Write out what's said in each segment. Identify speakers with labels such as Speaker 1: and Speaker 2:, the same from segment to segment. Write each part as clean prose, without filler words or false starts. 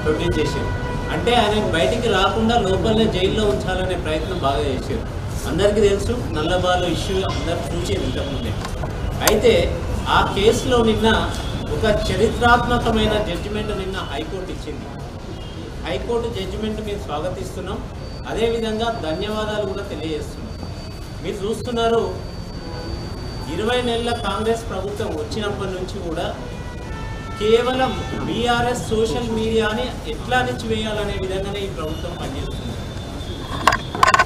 Speaker 1: Produce చేశారు. అంటే ఆయన బయటికి రాకుండా లోపలనే జైల్లో ఉంచాలనే ప్రయత్నం బాగా చేశారు. అందరికీ తెలుసు నల్లబాలు ఇష్యూ అందరూ చూసేది ఇంతకుముందే. అయితే ఆ కేసులో నిన్న ఒక చరిత్రాత్మకమైన జడ్జిమెంట్ నిన్న హైకోర్టు ఇచ్చింది. హైకోర్టు జడ్జిమెంట్ మేము స్వాగతిస్తున్నాం. అదేవిధంగా ధన్యవాదాలు కూడా తెలియజేస్తున్నాం. మీరు చూస్తున్నారు 20 నెలల కాంగ్రెస్ ప్రభుత్వం వచ్చినప్పటి నుంచి కూడా కేవలం బీఆర్ఎస్ సోషల్ మీడియాని ఎట్లా అణిచివేయాలనే విధంగానే ఈ ప్రభుత్వం పనిచేస్తుంది.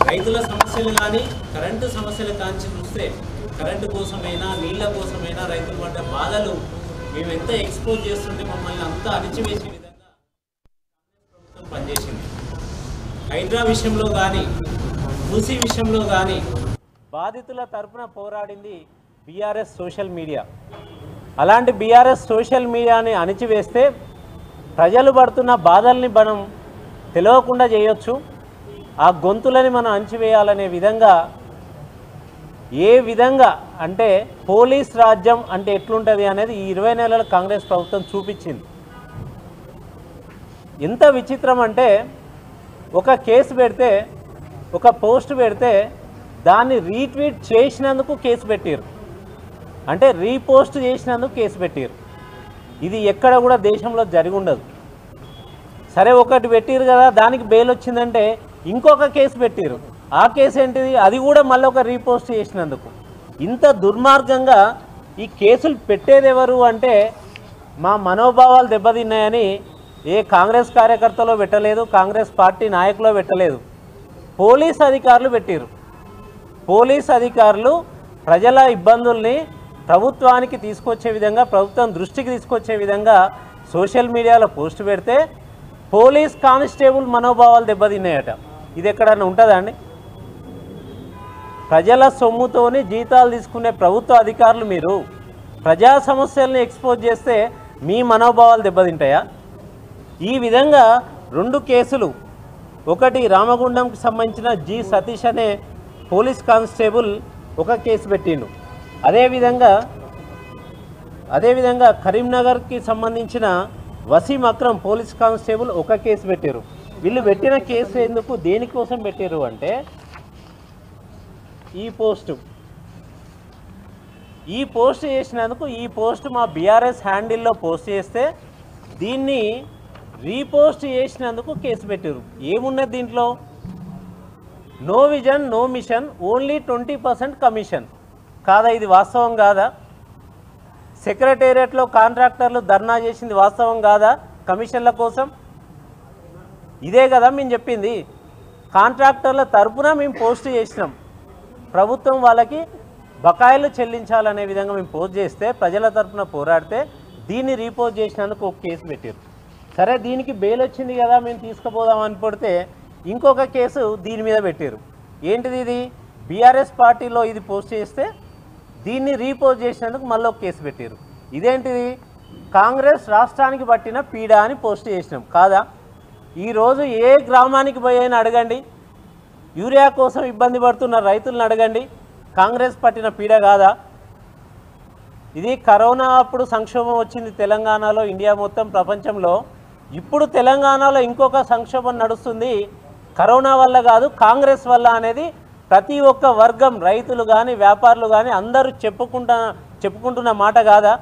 Speaker 1: రైతుల సమస్యలు కానీ కరెంటు సమస్యలు కాంచి చూస్తే కరెంటు కోసమైనా నీళ్ళ కోసమైనా రైతులు పడ్డ బాధలు మేము ఎంత ఎక్స్పోజ్ చేస్తుంటే మమ్మల్ని అంతా అణిచివేసే విధంగా ప్రభుత్వం పనిచేసింది. హైడ్రా విషయంలో కానీ మూసీ విషయంలో కానీ బాధితుల తరపున పోరాడింది బీఆర్ఎస్ సోషల్ మీడియా. అలాంటి బీఆర్ఎస్ సోషల్ మీడియాని అణిచివేస్తే ప్రజలు పడుతున్న బాధల్ని మనం తెలియకుండా చేయొచ్చు. ఆ గొంతులని మనం అణిచివేయాలనే విధంగా ఏ విధంగా అంటే పోలీస్ రాజ్యం అంటే ఎట్లుంటుంది అనేది ఈ 20 నెలల కాంగ్రెస్ ప్రభుత్వం చూపించింది. ఎంత విచిత్రం అంటే ఒక కేసు పెడితే ఒక పోస్ట్ పెడితే దాన్ని రీట్వీట్ చేసినందుకు కేసు పెట్టారు, అంటే రీపోస్ట్ చేసినందుకు కేసు పెట్టారు. ఇది ఎక్కడ కూడా దేశంలో జరిగి ఉండదు. సరే ఒకటి పెట్టారు కదా దానికి బెయిల్ వచ్చిందంటే ఇంకొక కేసు పెట్టారు. ఆ కేసు ఏంటిది? అది కూడా మళ్ళీ ఒక రీపోస్ట్ చేసినందుకు. ఇంత దుర్మార్గంగా ఈ కేసులు పెట్టేది ఎవరు అంటే మా మనోభావాలు దెబ్బతిన్నాయని ఏ కాంగ్రెస్ కార్యకర్తలో పెట్టలేదు, కాంగ్రెస్ పార్టీ నాయకులో పెట్టలేదు, పోలీస్ అధికారులు పెట్టారు. పోలీస్ అధికారులు ప్రజల ఇబ్బందుల్ని ప్రభుత్వానికి తీసుకొచ్చే విధంగా, ప్రభుత్వం దృష్టికి తీసుకొచ్చే విధంగా సోషల్ మీడియాలో పోస్ట్ పెడితే పోలీస్ కానిస్టేబుల్ మనోభావాలు దెబ్బతిన్నాయట. ఇది ఎక్కడన్నా ఉంటుందా అండి? ప్రజల సొమ్ముతోని జీతాలు తీసుకునే ప్రభుత్వ అధికారులు మీరు ప్రజా సమస్యల్ని ఎక్స్పోజ్ చేస్తే మీ మనోభావాలు దెబ్బతింటాయా? ఈ విధంగా 2 కేసులు, ఒకటి రామగుండంకి సంబంధించిన జి సతీష్ అనే పోలీస్ కానిస్టేబుల్ ఒక కేసు పెట్టిండు. అదేవిధంగా కరీంనగర్కి సంబంధించిన వసీం అక్రమ్ పోలీస్ కానిస్టేబుల్ ఒక కేసు పెట్టారు. వీళ్ళు పెట్టిన కేసు ఎందుకు దేనికోసం పెట్టారు అంటే ఈ పోస్ట్ చేసినందుకు, ఈ పోస్ట్ మా బీఆర్ఎస్ హ్యాండిల్లో పోస్ట్ చేస్తే దీన్ని రీపోస్ట్ చేసినందుకు కేసు పెట్టారు. ఏమున్నది దీంట్లో? No vision no mission, only 20% commission. కాదా? ఇది వాస్తవం కాదా? సెక్రటేరియట్లో కాంట్రాక్టర్లు ధర్నా చేసింది వాస్తవం కాదా? కమిషన్ల కోసం ఇదే కదా మేము చెప్పింది. కాంట్రాక్టర్ల తరపున మేము పోస్ట్ చేసినాం, ప్రభుత్వం వాళ్ళకి బకాయిలు చెల్లించాలనే విధంగా మేము పోస్ట్ చేస్తే ప్రజల తరపున పోరాడితే దీన్ని రీపోస్ట్ చేసినందుకు ఒక కేసు పెట్టారు. సరే దీనికి బెయిల్ వచ్చింది కదా మేము తీసుకుపోదామని పడితే ఇంకొక కేసు దీని మీద పెట్టారు. ఏంటిది? ఇది బీఆర్ఎస్ పార్టీలో ఇది పోస్ట్ చేస్తే దీన్ని రీపోస్ట్ చేసినందుకు మళ్ళీ ఒక కేసు పెట్టారు. ఇదేంటిది? కాంగ్రెస్ రాష్ట్రానికి పట్టిన పీడ అని పోస్ట్ చేసినాం కాదా? ఈరోజు ఏ గ్రామానికి పోయినా అడగండి, యూరియా కోసం ఇబ్బంది పడుతున్న రైతులను అడగండి, కాంగ్రెస్ పట్టిన పీడ కాదా? ఇది కరోనా అప్పుడు సంక్షోభం వచ్చింది తెలంగాణలో, ఇండియా మొత్తం ప్రపంచంలో. ఇప్పుడు తెలంగాణలో ఇంకొక సంక్షోభం నడుస్తుంది, కరోనా వల్ల కాదు కాంగ్రెస్ వల్ల అనేది ప్రతి ఒక్క వర్గం, రైతులు కానీ వ్యాపారులు కానీ అందరూ చెప్పుకుంటున్న మాట కాదా?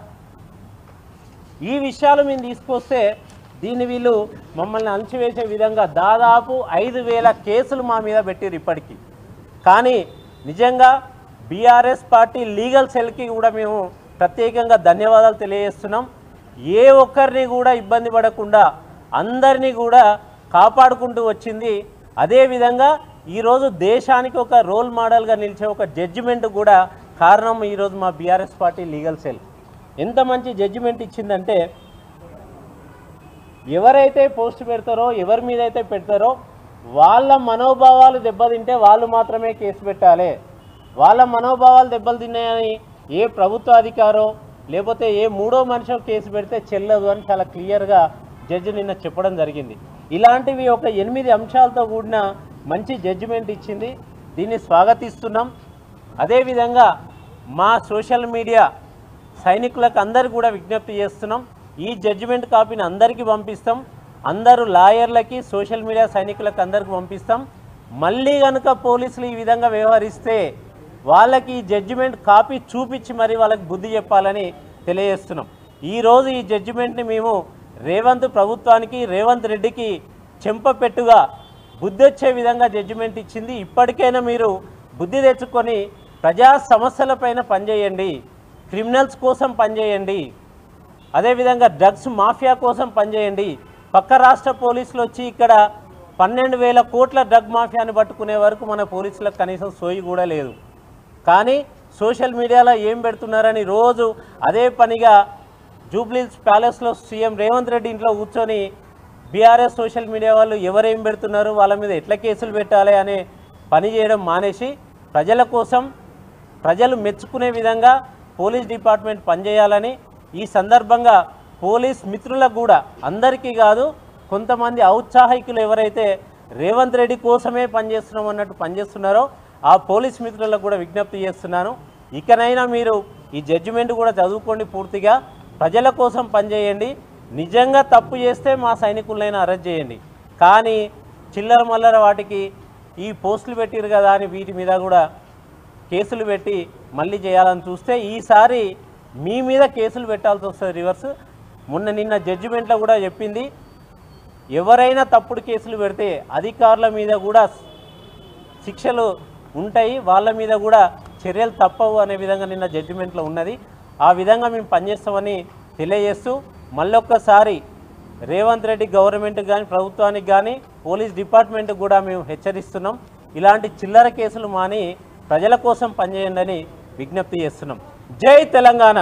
Speaker 1: ఈ విషయాలు మేము తీసుకొస్తే దీన్ని వీళ్ళు మమ్మల్ని అణచివేసే విధంగా దాదాపు 5,000 కేసులు మా మీద పెట్టారు ఇప్పటికీ. కానీ నిజంగా బీఆర్ఎస్ పార్టీ లీగల్ సెల్కి కూడా మేము ప్రత్యేకంగా ధన్యవాదాలు తెలియజేస్తున్నాం. ఏ ఒక్కరిని కూడా ఇబ్బంది పడకుండా అందరినీ కూడా కాపాడుకుంటూ వచ్చింది. అదేవిధంగా ఈరోజు దేశానికి ఒక రోల్ మోడల్గా నిలిచే ఒక జడ్జిమెంట్ కూడా కారణం ఈరోజు మా బీఆర్ఎస్ పార్టీ లీగల్ సెల్. ఎంత మంచి జడ్జిమెంట్ ఇచ్చిందంటే ఎవరైతే పోస్ట్ పెడతారో, ఎవరి మీద అయితే పెడతారో వాళ్ళ మనోభావాలు దెబ్బతింటే వాళ్ళు మాత్రమే కేసు పెట్టాలి. వాళ్ళ మనోభావాలు దెబ్బతిన్నాయని ఏ ప్రభుత్వ అధికారో లేకపోతే ఏ మూడో మనిషి కేసు పెడితే చెల్లదు అని చాలా క్లియర్గా జడ్జి నిన్న చెప్పడం జరిగింది. ఇలాంటివి ఒక 8 అంశాలతో కూడిన మంచి జడ్జిమెంట్ ఇచ్చింది, దీన్ని స్వాగతిస్తున్నాం. అదేవిధంగా మా సోషల్ మీడియా సైనికులకు అందరికీ కూడా విజ్ఞప్తి చేస్తున్నాం, ఈ జడ్జిమెంట్ కాపీని అందరికీ పంపిస్తాం. అందరూ లాయర్లకి సోషల్ మీడియా సైనికులకు అందరికి పంపిస్తాం. మళ్ళీ కనుక పోలీసులు ఈ విధంగా వ్యవహరిస్తే వాళ్ళకి ఈ జడ్జిమెంట్ కాపీ చూపించి మరి వాళ్ళకి బుద్ధి చెప్పాలని తెలియజేస్తున్నాం. ఈరోజు ఈ జడ్జిమెంట్ని మేము రేవంత్ ప్రభుత్వానికి, రేవంత్ రెడ్డికి చెంపపెట్టుగా బుద్ధి వచ్చే విధంగా జడ్జిమెంట్ ఇచ్చింది. ఇప్పటికైనా మీరు బుద్ధి తెచ్చుకొని ప్రజా సమస్యలపైన పనిచేయండి, క్రిమినల్స్ కోసం పనిచేయండి, అదేవిధంగా డ్రగ్స్ మాఫియా కోసం పనిచేయండి. పక్క రాష్ట్ర పోలీసులు వచ్చి ఇక్కడ 12,000 కోట్ల డ్రగ్ మాఫియాని పట్టుకునే వరకు మన పోలీసులకు కనీసం సోయి కూడా లేదు. కానీ సోషల్ మీడియాలో ఏం పెడుతున్నారని రోజు అదే పనిగా జూబ్లీహిల్స్ ప్యాలెస్లో సీఎం రేవంత్ రెడ్డి ఇంట్లో కూర్చొని బీఆర్ఎస్ సోషల్ మీడియా వాళ్ళు ఎవరేం పెడుతున్నారు, వాళ్ళ మీద ఎట్లా కేసులు పెట్టాలి అనే పని చేయడం మానేసి ప్రజల కోసం, ప్రజలు మెచ్చుకునే విధంగా పోలీస్ డిపార్ట్మెంట్ పనిచేయాలని ఈ సందర్భంగా పోలీస్ మిత్రులకు కూడా, అందరికీ కాదు, కొంతమంది ఔత్సాహికులు ఎవరైతే రేవంత్ రెడ్డి కోసమే పనిచేస్తున్నాం అన్నట్టు పనిచేస్తున్నారో ఆ పోలీస్ మిత్రులకు కూడా విజ్ఞప్తి చేస్తున్నాను. ఇకనైనా మీరు ఈ జడ్జిమెంట్ కూడా చదువుకోండి, పూర్తిగా ప్రజల కోసం పనిచేయండి. నిజంగా తప్పు చేస్తే మా సైనికులైనా అరెస్ట్ చేయండి. కానీ చిల్లర మల్లర వాటికి ఈ పోస్టులు పెట్టిరు కదా అని వీటి మీద కూడా కేసులు పెట్టి మళ్ళీ చేయాలని చూస్తే ఈసారి మీ మీద కేసులు పెట్టాల్సి వస్తుంది రివర్స్. నిన్న జడ్జిమెంట్లో కూడా చెప్పింది, ఎవరైనా తప్పుడు కేసులు పెడితే అధికారుల మీద కూడా శిక్షలు ఉంటాయి, వాళ్ళ మీద కూడా చర్యలు తప్పవు అనే విధంగా నిన్న జడ్జిమెంట్లో ఉన్నది. ఆ విధంగా మేము పనిచేస్తామని తెలియజేస్తూ మళ్ళొక్కసారి రేవంత్ రెడ్డి గవర్నమెంట్కి కానీ, ప్రభుత్వానికి కానీ, పోలీస్ డిపార్ట్మెంట్కి కూడా మేము హెచ్చరిస్తున్నాం. ఇలాంటి చిల్లర కేసులు మాని ప్రజల కోసం పనిచేయండి అని విజ్ఞప్తి చేస్తున్నాం. జై తెలంగాణ.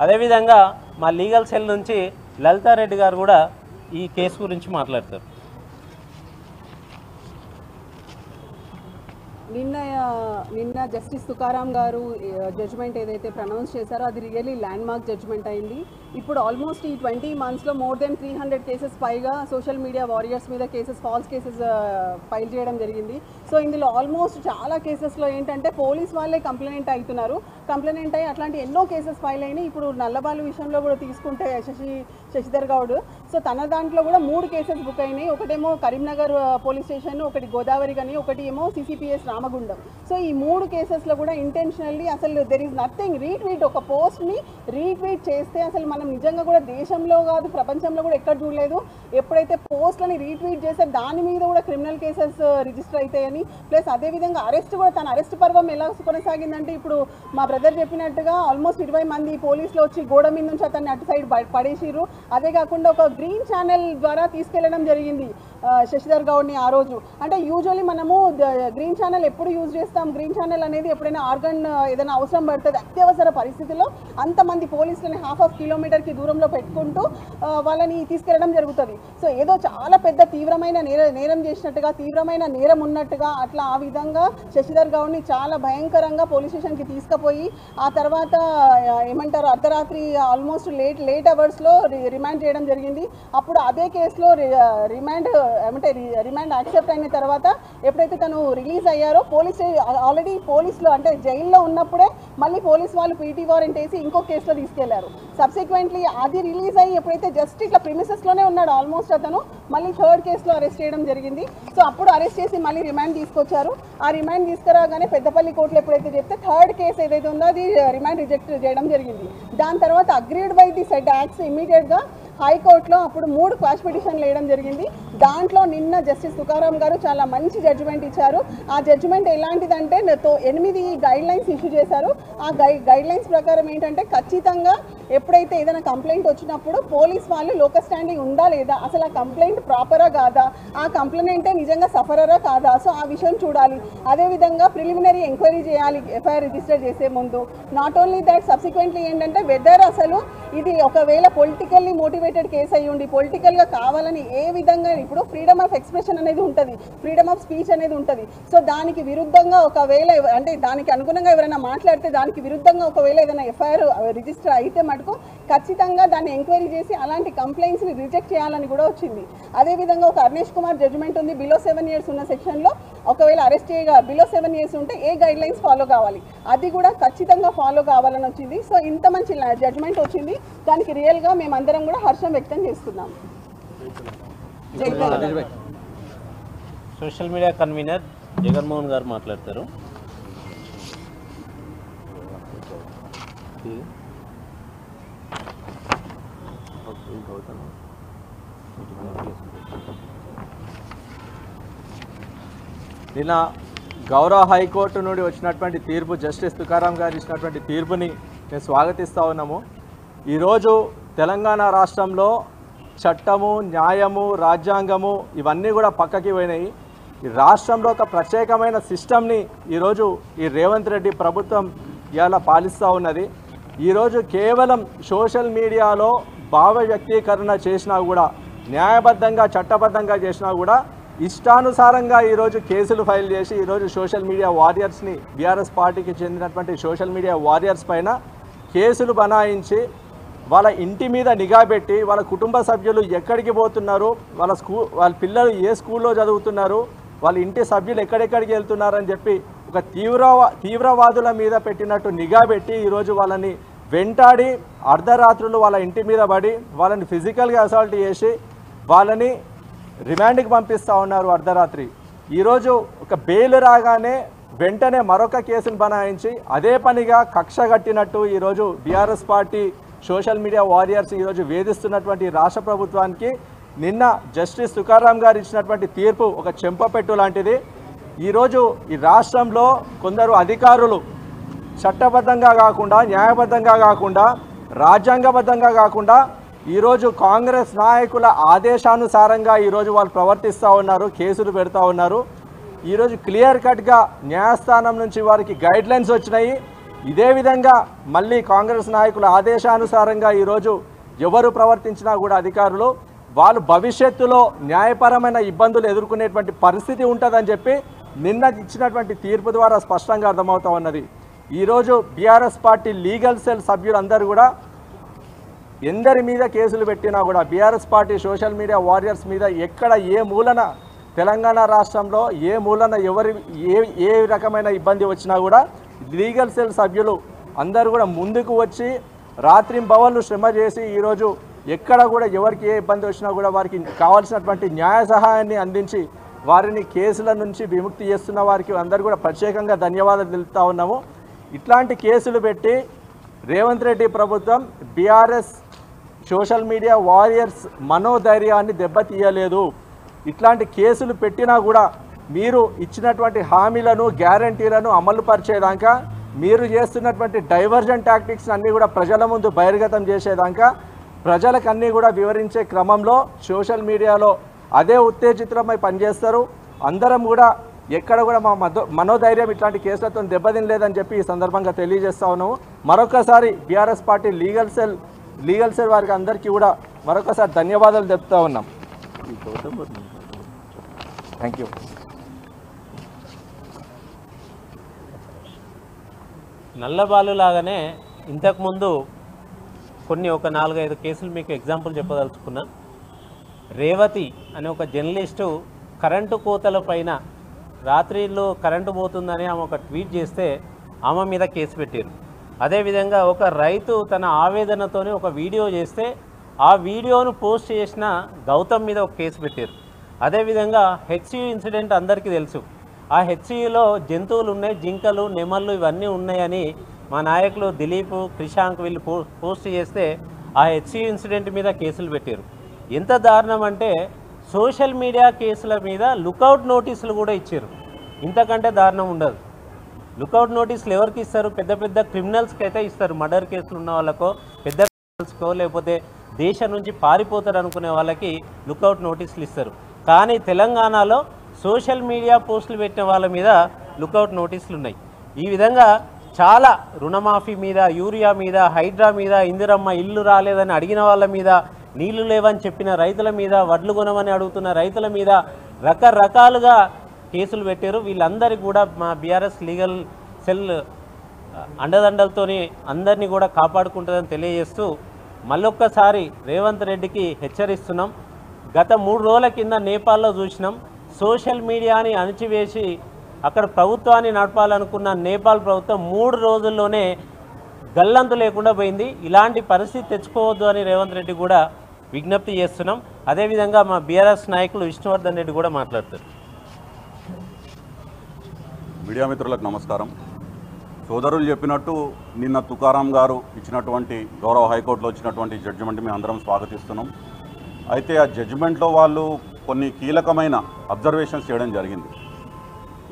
Speaker 1: అదేవిధంగా మా లీగల్ సెల్ నుంచి లలితారెడ్డి గారు కూడా ఈ కేసు గురించి మాట్లాడతారు.
Speaker 2: నిన్న జస్టిస్ తుకారాం గారు జడ్జిమెంట్ ఏదైతే ప్రనౌన్స్ చేశారో అది రియల్లీ ల్యాండ్ మార్క్ జడ్జిమెంట్ అయింది. ఇప్పుడు ఆల్మోస్ట్ ఈ 20 monthsలో మోర్ దెన్ 300 కేసెస్ పైగా సోషల్ మీడియా వారియర్స్ మీద కేసెస్, ఫాల్స్ కేసెస్ ఫైల్ చేయడం జరిగింది. సో ఇందులో ఆల్మోస్ట్ చాలా కేసెస్లో ఏంటంటే పోలీస్ వాళ్ళే కంప్లైంట్ అయ్యి అట్లాంటి ఎన్నో కేసెస్ ఫైల్ అయినాయి. ఇప్పుడు నల్లబాలు విషయంలో కూడా తీసుకుంటే శశిధర్ గౌడ్, సో తన దాంట్లో కూడా 3 కేసెస్ బుక్ అయినాయి. ఒకటేమో కరీంనగర్ పోలీస్ స్టేషన్, ఒకటి గోదావరి కానీ, ఒకటి ఏమో CCPS రామగుండం. సో ఈ 3 కేసెస్లో కూడా ఇంటెన్షనల్లీ అసలు దెర్ ఈజ్ నథింగ్, రీట్వీట్, ఒక పోస్ట్ని రీట్వీట్ చేస్తే అసలు మనం నిజంగా కూడా దేశంలో కాదు ప్రపంచంలో కూడా ఎక్కడ చూడలేదు. ఎప్పుడైతే పోస్ట్లని రీట్వీట్ చేస్తే దాని మీద కూడా క్రిమినల్ కేసెస్ రిజిస్టర్ అవుతాయని, ప్లస్ అదేవిధంగా అరెస్ట్ కూడా, తన అరెస్ట్ పర్వం ఎలా కొనసాగిందంటే ఇప్పుడు మా బ్రదర్ చెప్పినట్టుగా ఆల్మోస్ట్ 20 మంది పోలీసులు వచ్చి గోడ మీద నుంచి అతన్ని అటు సైడ్ పడేసిర్రు. అదే కాకుండా ఒక గ్రీన్ ఛానల్ ద్వారా తీసుకెళ్లడం జరిగింది శశిధర్ గౌడ్ని ఆ రోజు. అంటే యూజువల్లీ మనము గ్రీన్ ఛానల్ ఎప్పుడు యూజ్ చేస్తాం, గ్రీన్ ఛానల్ అనేది ఎప్పుడైనా ఆర్గన్ ఏదైనా అవసరం పడుతుంది, అత్యవసర పరిస్థితిలో అంతమంది పోలీసులని ½ కిలోమీటర్కి దూరంలో పెట్టుకుంటూ వాళ్ళని తీసుకెళ్లడం జరుగుతుంది. సో ఏదో చాలా పెద్ద తీవ్రమైన నేరం చేసినట్టుగా, తీవ్రమైన నేరం ఉన్నట్టుగా అట్లా ఆ విధంగా శశిధర్ గౌడ్ని చాలా భయంకరంగా పోలీస్ స్టేషన్కి తీసుకుపోయి ఆ తర్వాత ఏమంటారు అర్ధరాత్రి ఆల్మోస్ట్ లేట్ అవర్స్లో రిమాండ్ చేయడం జరిగింది. అప్పుడు అదే కేసులో రిమాండ్ యాక్సెప్ట్ అయిన తర్వాత ఎప్పుడైతే తను రిలీజ్ అయ్యారో ఆల్రెడీ పోలీసులు అంటే జైల్లో ఉన్నప్పుడే మళ్ళీ పోలీస్ వాళ్ళు పీటీ వారెంట్ వేసి ఇంకో కేసులో తీసుకెళ్లారు. సబ్సిక్వెంట్లీ అది రిలీజ్ అయ్యి ఎప్పుడైతే జస్ట్ ఇట్లా ప్రిమిసెస్లోనే ఉన్నాడు ఆల్మోస్ట్ అతను, మళ్ళీ 3rd కేసులో అరెస్ట్ చేయడం జరిగింది. సో అప్పుడు అరెస్ట్ చేసి మళ్ళీ రిమాండ్ తీసుకొచ్చారు. ఆ రిమాండ్ తీసుకురాగానే పెద్దపల్లి కోర్టులో ఎప్పుడైతే చెప్తే 3rd కేసు ఏదైతే ఉందో అది రిమాండ్ రిజెక్ట్ చేయడం జరిగింది. దాని తర్వాత agreed by the said acts ఇమీడియట్గా హైకోర్టులో అప్పుడు 3 క్వాష్ పిటిషన్లు వేయడం జరిగింది. దాంట్లో నిన్న జస్టిస్ తుకారాం గారు చాలా మంచి జడ్జిమెంట్ ఇచ్చారు. ఆ జడ్జిమెంట్ ఎలాంటిదంటే 8 గైడ్లైన్స్ ఇష్యూ చేశారు. ఆ గైడ్లైన్స్ ప్రకారం ఏంటంటే ఖచ్చితంగా ఎప్పుడైతే ఏదైనా కంప్లైంట్ వచ్చినప్పుడు పోలీస్ వాళ్ళు లోకల్ స్టాండింగ్ ఉందా లేదా, అసలు ఆ కంప్లైంట్ ప్రాపరా కాదా, ఆ కంప్లైంటే నిజంగా సఫరరా కాదా, సో ఆ విషయం చూడాలి. అదేవిధంగా ప్రిలిమినరీ ఎంక్వైరీ చేయాలి ఎఫ్ఐఆర్ రిజిస్టర్ చేసే ముందు. నాట్ ఓన్లీ దట్, సబ్సిక్వెంట్లీ ఏంటంటే వెదర్ అసలు ఇది ఒకవేళ పొలిటికల్లీ మోటివేటెడ్ కేసు అయ్యి ఉండి పొలిటికల్గా కావాలని ఏ విధంగా, ఇప్పుడు ఫ్రీడమ్ ఆఫ్ ఎక్స్ప్రెషన్ అనేది ఉంటుంది, ఫ్రీడమ్ ఆఫ్ స్పీచ్ అనేది ఉంటుంది. సో దానికి విరుద్ధంగా ఒకవేళ అంటే దానికి అనుగుణంగా ఎవరైనా మాట్లాడితే దానికి విరుద్ధంగా ఒకవేళ ఏదైనా ఎఫ్ఐఆర్ రిజిస్టర్ అయితే మటుకు ఖచ్చితంగా దాన్ని ఎంక్వైరీ చేసి అలాంటి కంప్లైంట్స్ని రిజెక్ట్ చేయాలని కూడా వచ్చింది. అదేవిధంగా ఒక అర్నేష్ కుమార్ జడ్జిమెంట్ ఉంది, బిలో 7 years ఉన్న సెక్షన్లో ఒకవేళ అరెస్ట్ చేయగా బిలో 7 years ఉంటే ఏ గైడ్ లైన్స్ ఫాలో కావాలి, అది కూడా ఖచ్చితంగా ఫాలో కావాలని వచ్చింది. సో ఇంత మంచి జడ్జిమెంట్ వచ్చింది, దానికి రియల్గా మేమందరం కూడా హర్షం వ్యక్తం చేస్తున్నాం.
Speaker 1: సోషల్ మీడియా కన్వీనర్ జగన్మోహన్ గారు మాట్లాడతారు.
Speaker 3: నిన్న గౌరవ హైకోర్టు నుండి వచ్చినటువంటి తీర్పు, జస్టిస్ తుకారాం గారు ఇచ్చినటువంటి తీర్పుని మేము స్వాగతిస్తూ ఉన్నాము. ఈరోజు తెలంగాణ రాష్ట్రంలో చట్టము, న్యాయము, రాజ్యాంగము ఇవన్నీ కూడా పక్కకి పోయినాయి. ఈ రాష్ట్రంలో ఒక ప్రత్యేకమైన సిస్టమ్ని ఈరోజు ఈ రేవంత్ రెడ్డి ప్రభుత్వం ఇవాళ పాలిస్తూ ఉన్నది. ఈరోజు కేవలం సోషల్ మీడియాలో భావ వ్యక్తీకరణ చేసినా కూడా, న్యాయబద్ధంగా చట్టబద్ధంగా చేసినా కూడా ఇష్టానుసారంగా ఈరోజు కేసులు ఫైల్ చేసి ఈరోజు సోషల్ మీడియా వారియర్స్ని, బీఆర్ఎస్ పార్టీకి చెందినటువంటి సోషల్ మీడియా వారియర్స్ పైన కేసులు బనాయించి వాళ్ళ ఇంటి మీద నిఘా పెట్టి, వాళ్ళ కుటుంబ సభ్యులు ఎక్కడికి పోతున్నారు, వాళ్ళ పిల్లలు ఏ స్కూల్లో చదువుతున్నారు, వాళ్ళ ఇంటి సభ్యులు ఎక్కడెక్కడికి వెళ్తున్నారని చెప్పి ఒక తీవ్రవాదుల మీద పెట్టినట్టు నిఘా పెట్టి ఈరోజు వాళ్ళని వెంటాడి అర్ధరాత్రులు వాళ్ళ ఇంటి మీద పడి వాళ్ళని ఫిజికల్గా అసాల్ట్ చేసి వాళ్ళని రిమాండ్కి పంపిస్తూ ఉన్నారు అర్ధరాత్రి. ఈరోజు ఒక బెయిల్ రాగానే వెంటనే మరొక కేసును బనాయించి అదే పనిగా కక్ష కట్టినట్టు ఈరోజు BRS party social media warriors ఈరోజు వేధిస్తున్నటువంటి రాష్ట్ర ప్రభుత్వానికి నిన్న జస్టిస్ తుకారాం గారు ఇచ్చినటువంటి తీర్పు ఒక చెంపపెట్టు లాంటిది. ఈరోజు ఈ రాష్ట్రంలో కొందరు అధికారులు చట్టబద్ధంగా కాకుండా, న్యాయబద్ధంగా కాకుండా, రాజ్యాంగబద్ధంగా కాకుండా ఈరోజు కాంగ్రెస్ నాయకుల ఆదేశానుసారంగా ఈరోజు వాళ్ళు ప్రవర్తిస్తూ ఉన్నారు, కేసులు పెడతా ఉన్నారు. ఈరోజు క్లియర్ కట్గా న్యాయస్థానం నుంచి వారికి గైడ్లైన్స్ వచ్చినాయి. ఇదే విధంగా మళ్ళీ కాంగ్రెస్ నాయకుల ఆదేశానుసారంగా ఈరోజు ఎవరు ప్రవర్తించినా కూడా అధికారులు వాళ్ళు భవిష్యత్తులో న్యాయపరమైన ఇబ్బందులు ఎదుర్కొనేటువంటి పరిస్థితి ఉంటుందని చెప్పి నిన్న ఇచ్చినటువంటి తీర్పు ద్వారా స్పష్టంగా అర్థమవుతా ఉన్నది. ఈరోజు బీఆర్ఎస్ పార్టీ లీగల్ సెల్ సభ్యులందరూ కూడా ఎందరి మీద కేసులు పెట్టినా కూడా BRS party social media warriors మీద ఎక్కడ ఏ మూలన తెలంగాణ రాష్ట్రంలో ఏ మూలన ఏ రకమైన ఇబ్బంది వచ్చినా కూడా లీగల్ సెల్ సభ్యులు అందరూ కూడా ముందుకు వచ్చి రాత్రింబవళ్ళు శ్రమ చేసి ఈరోజు ఎక్కడ కూడా ఎవరికి ఏ ఇబ్బంది వచ్చినా కూడా వారికి కావాల్సినటువంటి న్యాయ సహాయాన్ని అందించి వారిని కేసుల నుంచి విముక్తి చేస్తున్న వారికి అందరూ కూడా ప్రత్యేకంగా ధన్యవాదాలు తెలుపుతా ఉన్నాము. ఇట్లాంటి కేసులు పెట్టి రేవంత్ రెడ్డి ప్రభుత్వం బీఆర్ఎస్ సోషల్ మీడియా వారియర్స్ మనోధైర్యాన్ని దెబ్బతీయలేదు. ఇట్లాంటి కేసులు పెట్టినా కూడా మీరు ఇచ్చినటువంటి హామీలను, గ్యారంటీలను అమలు పరిచేదాకా, మీరు చేస్తున్నటువంటి డైవర్జన్ టాక్టిక్స్ అన్నీ కూడా ప్రజల ముందు బహిర్గతం చేసేదాకా, ప్రజలకు అన్నీ కూడా వివరించే క్రమంలో సోషల్ మీడియాలో అదే ఉత్తేజితులమై పనిచేస్తారు. అందరం కూడా ఎక్కడ కూడా మా మనోధైర్యం ఇట్లాంటి కేసులతో దెబ్బతినలేదని చెప్పి ఈ సందర్భంగా తెలియజేస్తా ఉన్నాము. మరొకసారి బీఆర్ఎస్ పార్టీ లీగల్ సెల్ వారికి అందరికీ కూడా మరొకసారి ధన్యవాదాలు చెప్తా ఉన్నాం. Thank you.
Speaker 1: నల్లబాలు లాగానే ఇంతకుముందు ఒక 4-5 కేసులు మీకు ఎగ్జాంపుల్ చెప్పదలుచుకున్నా. రేవతి అనే ఒక జర్నలిస్టు కరెంటు కోతల పైన రాత్రిలో కరెంటు పోతుందని ఆమె ఒక ట్వీట్ చేస్తే ఆమె మీద కేసు పెట్టారు. అదేవిధంగా ఒక రైతు తన ఆవేదనతోనే ఒక వీడియో చేస్తే ఆ వీడియోను పోస్ట్ చేసిన గౌతమ్ మీద ఒక కేసు పెట్టారు. అదేవిధంగా హెచ్సియు ఇన్సిడెంట్ అందరికీ తెలుసు. ఆ హెచ్సియులో జంతువులు ఉన్నాయి, జింకలు, నెమళ్ళు ఇవన్నీ ఉన్నాయని మా నాయకులు దిలీప్, క్రిషాంక్ వీళ్ళు పోస్ట్ చేస్తే ఆ హెచ్సియు ఇన్సిడెంట్ మీద కేసులు పెట్టారు. ఎంత దారుణం అంటే సోషల్ మీడియా కేసుల మీద లుకౌట్ నోటీసులు కూడా ఇచ్చారు. ఇంతకంటే దారుణం ఉండదు. లుకౌట్ నోటీసులు ఎవరికి ఇస్తారు? పెద్ద పెద్ద క్రిమినల్స్కి అయితే ఇస్తారు. మర్డర్ కేసులు ఉన్న వాళ్ళకో, పెద్ద క్రిమినల్స్కో, లేకపోతే దేశం నుంచి పారిపోతారు అనుకునే వాళ్ళకి లుకౌట్ నోటీసులు ఇస్తారు. కానీ తెలంగాణలో సోషల్ మీడియా పోస్టులు పెట్టిన వాళ్ళ మీద లుకౌట్ నోటీసులు ఉన్నాయి. ఈ విధంగా చాలా రుణమాఫీ మీద, యూరియా మీద, హైడ్రా మీద, ఇందిరమ్మ ఇల్లు రాలేదని అడిగిన వాళ్ళ మీద, నీళ్లు లేవని చెప్పిన రైతుల మీద, వడ్లు కొనమని అడుగుతున్న రైతుల మీద రకరకాలుగా కేసులు పెట్టారు. వీళ్ళందరికీ కూడా మా బీఆర్ఎస్ లీగల్ సెల్ అండదండలతోని అందరినీ కూడా కాపాడుకుంటుందని తెలియజేస్తూ మళ్ళొక్కసారి రేవంత్ రెడ్డికి హెచ్చరిస్తున్నాం. గత 3 రోజుల కింద నేపాల్లో చూసినాం. సోషల్ మీడియాని అణిచివేసి అక్కడ ప్రభుత్వాన్ని నడపాలనుకున్న నేపాల్ ప్రభుత్వం 3 రోజుల్లోనే గల్లంతు లేకుండా పోయింది. ఇలాంటి పరిస్థితి తెచ్చుకోవద్దు అని రేవంత్ రెడ్డి కూడా విజ్ఞప్తి చేస్తున్నాం. అదేవిధంగా మా బీఆర్ఎస్ నాయకులు విష్ణువర్ధన్ రెడ్డి కూడా మాట్లాడతారు.
Speaker 4: మీడియా మిత్రులకు నమస్కారం. సోదరులు చెప్పినట్టు నిన్న తుకారాం గారు ఇచ్చినటువంటి గౌరవ హైకోర్టులో వచ్చినటువంటి జడ్జిమెంట్ మేము అందరం స్వాగతిస్తున్నాం. అయితే ఆ జడ్జిమెంట్లో వాళ్ళు కొన్ని కీలకమైన అబ్జర్వేషన్స్ చేయడం జరిగింది.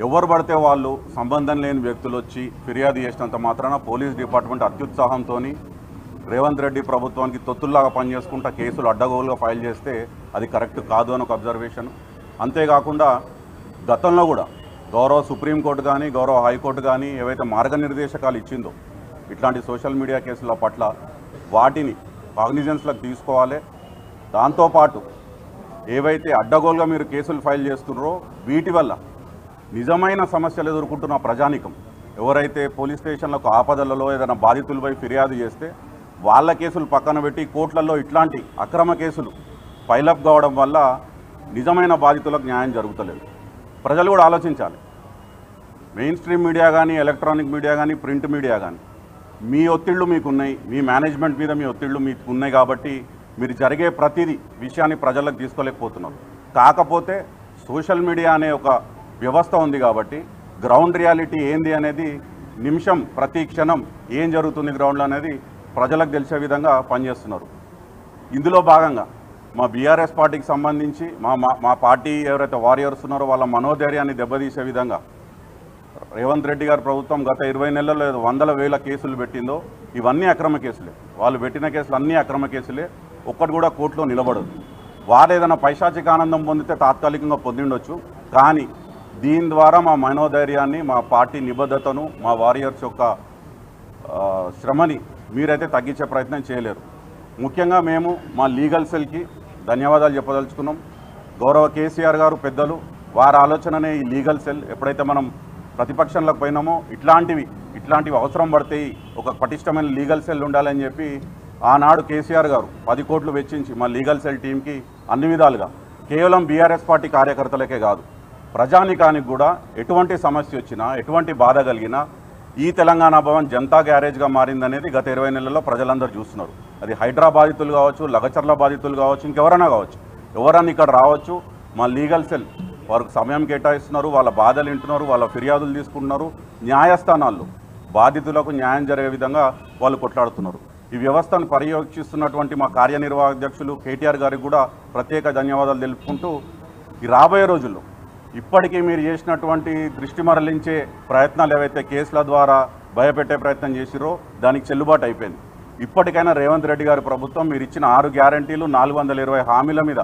Speaker 4: ఎవరు పడితే వాళ్ళు సంబంధం లేని వ్యక్తులు వచ్చి ఫిర్యాదు చేసినంత మాత్రాన పోలీస్ డిపార్ట్మెంట్ అత్యుత్సాహంతో రేవంత్ రెడ్డి ప్రభుత్వానికి తొత్తుల్లాగా పనిచేసుకుంటా కేసులు అడ్డగోలుగా ఫైల్ చేస్తే అది కరెక్ట్ కాదు అని ఒక అబ్జర్వేషన్. అంతేకాకుండా గతంలో కూడా గౌరవ సుప్రీంకోర్టు కానీ గౌరవ హైకోర్టు కానీ ఏవైతే మార్గనిర్దేశకాలు ఇచ్చిందో ఇట్లాంటి సోషల్ మీడియా కేసుల పట్ల వాటిని కాగ్నిజెన్స్లకు తీసుకోవాలి. దాంతోపాటు ఏవైతే అడ్డగోలుగా మీరు కేసులు ఫైల్ చేస్తున్నారో వీటి వల్ల నిజమైన సమస్యలు ఎదుర్కొంటున్న ప్రజానికం ఎవరైతే పోలీస్ స్టేషన్లకు ఆపదలలో ఏదైనా బాధితులపై ఫిర్యాదు చేస్తే వాళ్ళ కేసులు పక్కన పెట్టి కోర్టులలో ఇట్లాంటి అక్రమ కేసులు పైలప్ కావడం వల్ల నిజమైన బాధితులకు న్యాయం జరుగుతలేదు. ప్రజలు కూడా ఆలోచించాలి. మెయిన్ స్ట్రీమ్ మీడియా కానీ ఎలక్ట్రానిక్ మీడియా కానీ ప్రింట్ మీడియా కానీ మీ ఒత్తిళ్లు మీకున్నాయి, మీ మేనేజ్మెంట్ మీద మీ ఒత్తిళ్లు మీకు ఉన్నాయి కాబట్టి మీరు జరిగే ప్రతిదీ విషయాన్ని ప్రజలకు తీసుకోలేకపోతున్నారు. కాకపోతే సోషల్ మీడియా అనే ఒక వ్యవస్థ ఉంది కాబట్టి గ్రౌండ్ రియాలిటీ ఏంది అనేది నిమిషం ప్రతి క్షణం ఏం జరుగుతుంది గ్రౌండ్లో అనేది ప్రజలకు తెలిసే విధంగా పనిచేస్తున్నారు. ఇందులో భాగంగా మా బీఆర్ఎస్ పార్టీకి సంబంధించి మా పార్టీ ఎవరైతే వారియర్స్ ఉన్నారో వాళ్ళ మనోధైర్యాన్ని దెబ్బతీసే విధంగా రేవంత్ రెడ్డి గారి ప్రభుత్వం గత 20 నెలల్లో 100,000 కేసులు పెట్టిందో ఇవన్నీ అక్రమ కేసులే. వాళ్ళు పెట్టిన కేసులు అన్నీ అక్రమ కేసులే. ఒక్కటి కూడా కోర్టులో నిలబడదు. వారు ఏదైనా పైశాచిక ఆనందం పొందితే తాత్కాలికంగా పొందిండొచ్చు, కానీ దీని ద్వారా మా మనోధైర్యాన్ని, మా పార్టీ నిబద్ధతను, మా వారియర్స్ యొక్క శ్రమని మీరైతే తగ్గించే ప్రయత్నం చేయలేరు. ముఖ్యంగా మేము మా లీగల్ సెల్కి ధన్యవాదాలు చెప్పదలుచుకున్నాం. గౌరవ కేసీఆర్ గారు పెద్దలు వారి ఆలోచననే ఈ లీగల్ సెల్. ఎప్పుడైతే మనం ప్రతిపక్షంలోకి పోయినామో ఇట్లాంటివి అవసరం పడతాయి, ఒక పటిష్టమైన లీగల్ సెల్ ఉండాలని చెప్పి ఆనాడు కేసీఆర్ గారు 10 కోట్లు వెచ్చించి మా లీగల్ సెల్ టీంకి అన్ని విధాలుగా కేవలం బీఆర్ఎస్ పార్టీ కార్యకర్తలకే కాదు ప్రజానికానికి కూడా ఎటువంటి సమస్య వచ్చినా ఎటువంటి బాధ కలిగినా ఈ తెలంగాణ భవన్ జనతా గ్యారేజ్గా మారిందనేది గత 20 నెలల్లో ప్రజలందరూ చూస్తున్నారు. అది హైడ్రా బాధితులు కావచ్చు, లగచర్ల బాధితులు కావచ్చు, ఇంకెవరైనా కావచ్చు, ఎవరన్నా ఇక్కడ రావచ్చు. మా లీగల్ సెల్ వారికి సమయం కేటాయిస్తున్నారు, వాళ్ళ బాధలు వింటున్నారు, వాళ్ళ ఫిర్యాదులు తీసుకుంటున్నారు. న్యాయస్థానాల్లో బాధితులకు న్యాయం జరిగే విధంగా వాళ్ళు కొట్లాడుతున్నారు. ఈ వ్యవస్థను పర్యవేక్షిస్తున్నటువంటి మా కార్యనిర్వాహక అధ్యక్షులు కేటీఆర్ గారికి కూడా ప్రత్యేక ధన్యవాదాలు తెలుపుకుంటూ ఈ రాబోయే రోజుల్లో ఇప్పటికీ మీరు చేసినటువంటి దృష్టి మరలించే ప్రయత్నాలు ఏవైతే కేసుల ద్వారా భయపెట్టే ప్రయత్నం చేసిరో దానికి చెల్లుబాటు అయిపోయింది. ఇప్పటికైనా రేవంత్ రెడ్డి గారి ప్రభుత్వం మీరు ఇచ్చిన 6 గ్యారంటీలు 420 హామీల మీద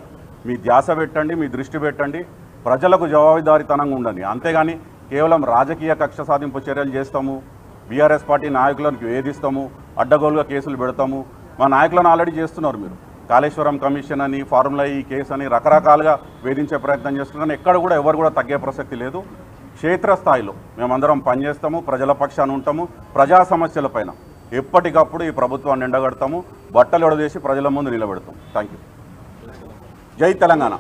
Speaker 4: మీ ధ్యాస పెట్టండి, మీ దృష్టి పెట్టండి, ప్రజలకు జవాబుదారీతనంగా ఉండండి. అంతేగాని కేవలం రాజకీయ కక్ష సాధింపు చర్యలు చేస్తాము, బీఆర్ఎస్ పార్టీ నాయకులను వేధిస్తాము, అడ్డగోలుగా కేసులు పెడతాము. మా నాయకులను ఆల్రెడీ చేస్తున్నారు. మీరు కాళేశ్వరం కమిషన్ అని, ఫార్ములా ఈ కేసు అని రకరకాలుగా వేధించే ప్రయత్నం చేస్తున్నారు. ఎక్కడ కూడా ఎవరు కూడా తగ్గే ప్రసక్తి లేదు. క్షేత్రస్థాయిలో మేమందరం పనిచేస్తాము, ప్రజల పక్షాన ఉంటాము, ప్రజా సమస్యలపైన ఎప్పటికప్పుడు ఈ ప్రభుత్వాన్ని ఎండగడతాము, బట్టలు ఎడదేసి ప్రజల ముందు నిలబెడతాం. Thank you. జై తెలంగాణ.